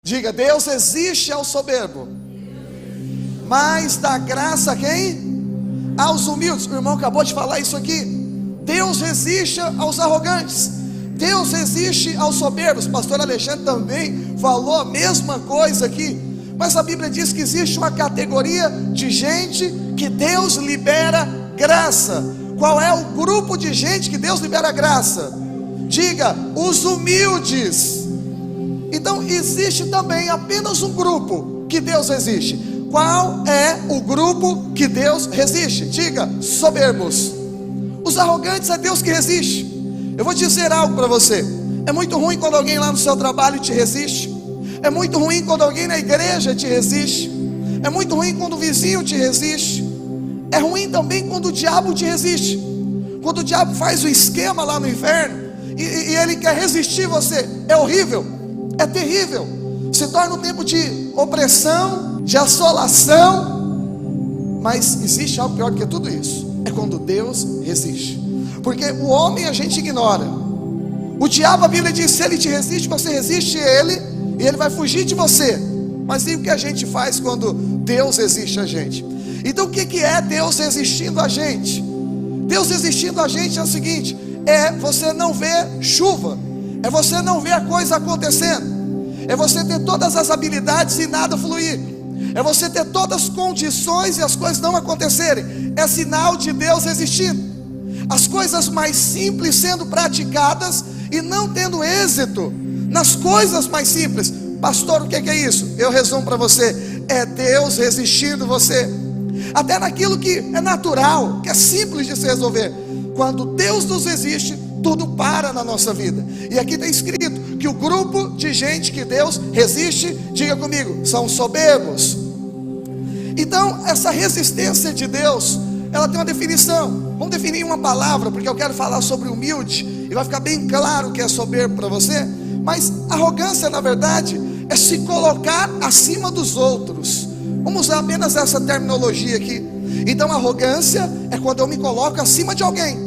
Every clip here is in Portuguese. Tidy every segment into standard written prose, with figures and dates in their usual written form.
Diga: Deus resiste ao soberbo, mas dá graça a quem? Aos humildes. O irmão acabou de falar isso aqui. Deus resiste aos arrogantes, Deus resiste aos soberbos. Pastor Alexandre também falou a mesma coisa aqui. Mas a Bíblia diz que existe uma categoria de gente que Deus libera graça. Qual é o grupo de gente que Deus libera graça? Diga: os humildes. Então existe também apenas um grupo que Deus resiste. Qual é o grupo que Deus resiste? Diga: soberbos. Os arrogantes é Deus que resiste. Eu vou dizer algo para você. É muito ruim quando alguém lá no seu trabalho te resiste. É muito ruim quando alguém na igreja te resiste. É muito ruim quando o vizinho te resiste. É ruim também quando o diabo te resiste. Quando o diabo faz o esquema lá no inferno e ele quer resistir você. É horrível, é terrível. Se torna um tempo de opressão, de assolação. Mas existe algo pior do que tudo isso. É quando Deus resiste. Porque o homem a gente ignora. O diabo, a Bíblia diz: se ele te resiste, você resiste a ele, e ele vai fugir de você. Mas e o que a gente faz quando Deus resiste a gente? Então o que é Deus resistindo a gente? Deus resistindo a gente é o seguinte: é você não ver chuva, é você não ver a coisa acontecendo, é você ter todas as habilidades e nada fluir, é você ter todas as condições e as coisas não acontecerem. É sinal de Deus resistindo. As coisas mais simples sendo praticadas e não tendo êxito nas coisas mais simples. Pastor, o que é isso? Eu resumo para você: é Deus resistindo você. Até naquilo que é natural, que é simples de se resolver. Quando Deus nos resiste, tudo para na nossa vida. E aqui está escrito que o grupo de gente que Deus resiste, diga comigo, são soberbos. Então essa resistência de Deus, ela tem uma definição. Vamos definir uma palavra, porque eu quero falar sobre humilde, e vai ficar bem claro o que é soberbo para você. Mas arrogância, na verdade, é se colocar acima dos outros. Vamos usar apenas essa terminologia aqui. Então arrogância é quando eu me coloco acima de alguém.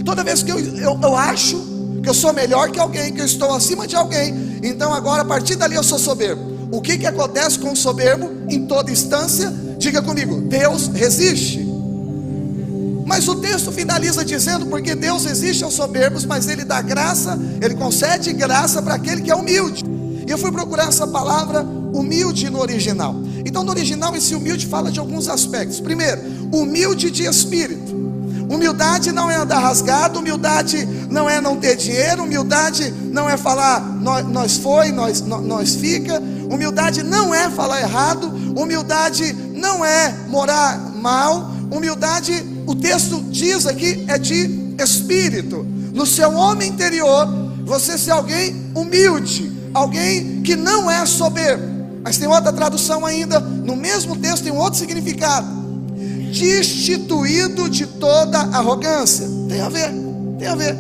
Toda vez que eu acho que eu sou melhor que alguém, que eu estou acima de alguém, então agora a partir dali eu sou soberbo. O que acontece com o soberbo? Em toda instância, diga comigo: Deus resiste. Mas o texto finaliza dizendo: porque Deus resiste aos soberbos, mas Ele dá graça, Ele concede graça para aquele que é humilde. E eu fui procurar essa palavra humilde no original. Então no original esse humilde fala de alguns aspectos. Primeiro, humilde de espírito. Humildade não é andar rasgado, humildade não é não ter dinheiro, humildade não é falar nós fica, humildade não é falar errado, humildade não é morar mal, humildade, o texto diz aqui, é de espírito. No seu homem interior, você ser alguém humilde, alguém que não é soberbo. Mas tem outra tradução ainda, no mesmo texto tem um outro significado: destituído de toda arrogância. Tem a ver.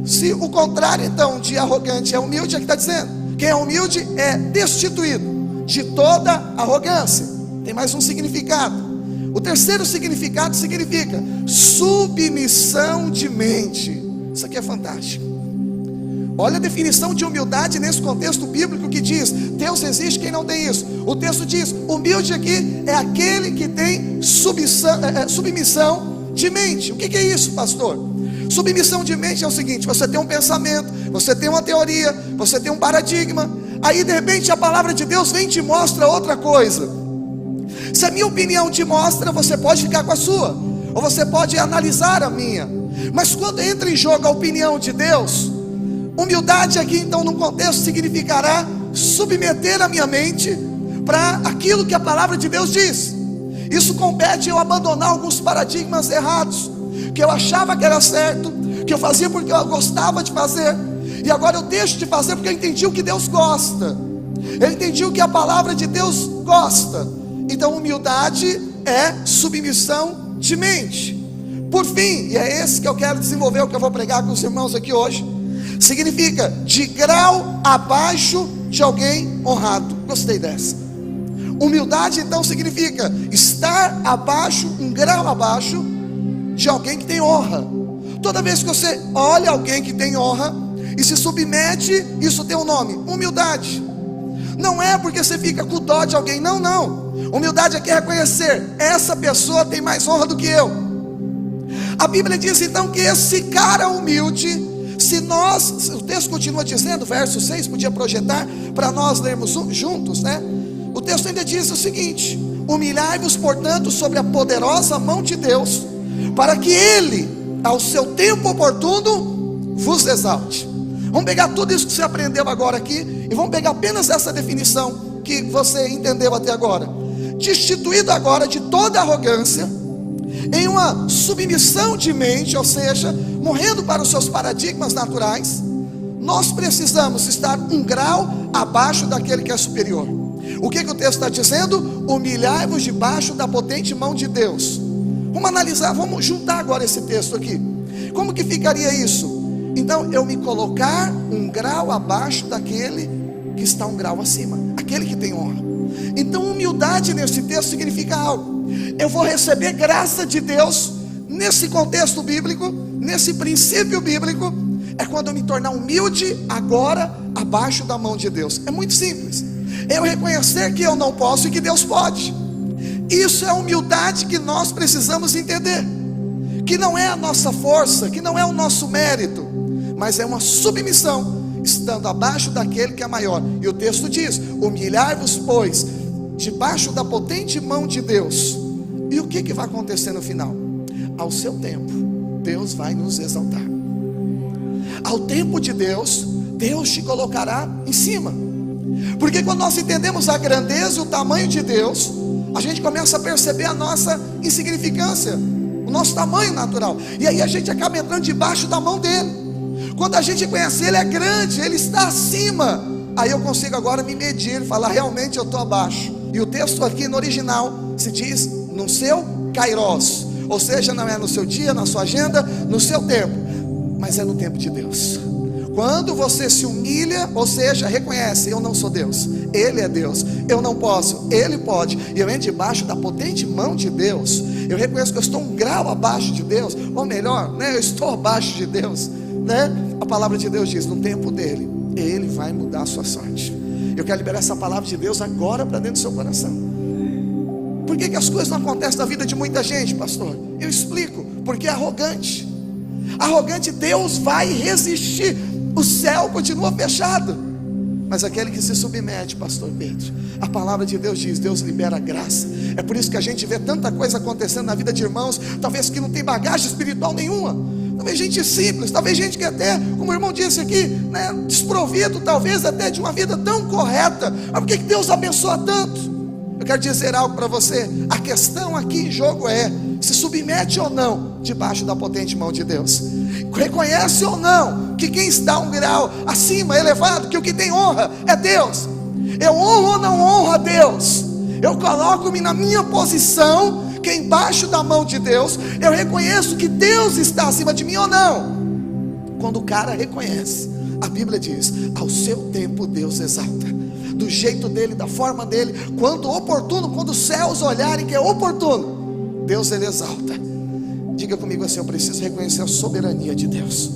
Se o contrário então de arrogante é humilde, é que está dizendo: quem é humilde é destituído de toda arrogância. Tem mais um significado. O terceiro significado significa submissão de mente. Isso aqui é fantástico. Olha a definição de humildade nesse contexto bíblico que diz: Deus resiste quem não tem isso. O texto diz: humilde aqui é aquele que tem submissão de mente. O que é isso, pastor? Submissão de mente é o seguinte: você tem um pensamento, você tem uma teoria, você tem um paradigma, aí de repente a palavra de Deus vem e te mostra outra coisa. Se a minha opinião te mostra, você pode ficar com a sua, ou você pode analisar a minha. Mas quando entra em jogo a opinião de Deus, humildade aqui então no contexto significará submeter a minha mente para aquilo que a palavra de Deus diz. Isso compete eu abandonar alguns paradigmas errados, que eu achava que era certo, que eu fazia porque eu gostava de fazer, e agora eu deixo de fazer porque eu entendi o que Deus gosta, eu entendi o que a palavra de Deus gosta. Então humildade é submissão de mente. Por fim, e é esse que eu quero desenvolver, o que eu vou pregar com os irmãos aqui hoje, significa de grau abaixo de alguém honrado. Gostei dessa. Humildade então significa estar abaixo, um grau abaixo de alguém que tem honra. Toda vez que você olha alguém que tem honra, e se submete, isso tem um nome: humildade. Não é porque você fica com dó de alguém, não, não. Humildade é que reconhecer: essa pessoa tem mais honra do que eu. A Bíblia diz então que esse cara humilde, se nós, o texto continua dizendo, verso 6, podia projetar para nós lermos juntos, né? O texto ainda diz o seguinte: humilhai-vos, portanto, sobre a poderosa mão de Deus, para que Ele, ao seu tempo oportuno, vos exalte. Vamos pegar tudo isso que você aprendeu agora aqui, e vamos pegar apenas essa definição que você entendeu até agora: destituído agora de toda arrogância, em uma submissão de mente, ou seja, morrendo para os seus paradigmas naturais, nós precisamos estar um grau abaixo daquele que é superior. O que o texto está dizendo? Humilhai-vos debaixo da potente mão de Deus. Vamos analisar, vamos juntar agora esse texto aqui. Como que ficaria isso? Então, eu me colocar um grau abaixo daquele que está um grau acima, aquele que tem honra. Então, humildade nesse texto significa algo. Eu vou receber graça de Deus nesse contexto bíblico, nesse princípio bíblico. É quando eu me tornar humilde agora abaixo da mão de Deus. É muito simples. Eu reconhecer que eu não posso e que Deus pode. Isso é a humildade que nós precisamos entender. Que não é a nossa força, que não é o nosso mérito, mas é uma submissão, estando abaixo daquele que é maior. E o texto diz: humilhai-vos, pois, debaixo da potente mão de Deus. E o que vai acontecer no final? Ao seu tempo, Deus vai nos exaltar. Ao tempo de Deus, Deus te colocará em cima. Porque quando nós entendemos a grandeza e o tamanho de Deus, a gente começa a perceber a nossa insignificância, o nosso tamanho natural. E aí a gente acaba entrando debaixo da mão dele. Quando a gente conhece Ele é grande, Ele está acima, aí eu consigo agora me medir e falar: realmente eu estou abaixo. E o texto aqui no original se diz no seu kairos, ou seja, não é no seu dia, na sua agenda, no seu tempo, mas é no tempo de Deus. Quando você se humilha, ou seja, reconhece: eu não sou Deus, Ele é Deus, eu não posso, Ele pode, e eu entro debaixo da potente mão de Deus, eu reconheço que eu estou um grau abaixo de Deus, ou melhor, né, eu estou abaixo de Deus, né? A palavra de Deus diz: no tempo dele, Ele vai mudar a sua sorte. Eu quero liberar essa palavra de Deus agora para dentro do seu coração. Por que as coisas não acontecem na vida de muita gente, pastor? Eu explico: porque é arrogante. Arrogante, Deus vai resistir. O céu continua fechado, mas aquele que se submete, pastor Pedro, a palavra de Deus diz: Deus libera graça. É por isso que a gente vê tanta coisa acontecendo na vida de irmãos, talvez que não tem bagagem espiritual nenhuma, talvez gente simples, talvez gente que até, como o irmão disse aqui, né, desprovido talvez até de uma vida tão correta. Mas por que Deus abençoa tanto? Eu quero dizer algo para você. A questão aqui em jogo é: se submete ou não debaixo da potente mão de Deus? Reconhece ou não que quem está um grau acima, elevado, que o que tem honra é Deus? Eu honro ou não honro a Deus? Eu coloco-me na minha posição, que é embaixo da mão de Deus. Eu reconheço que Deus está acima de mim ou não? Quando o cara reconhece, a Bíblia diz: ao seu tempo Deus exalta, do jeito dele, da forma dele, quando oportuno, quando os céus olharem que é oportuno, Deus ele exalta. Diga comigo assim: eu preciso reconhecer a soberania de Deus.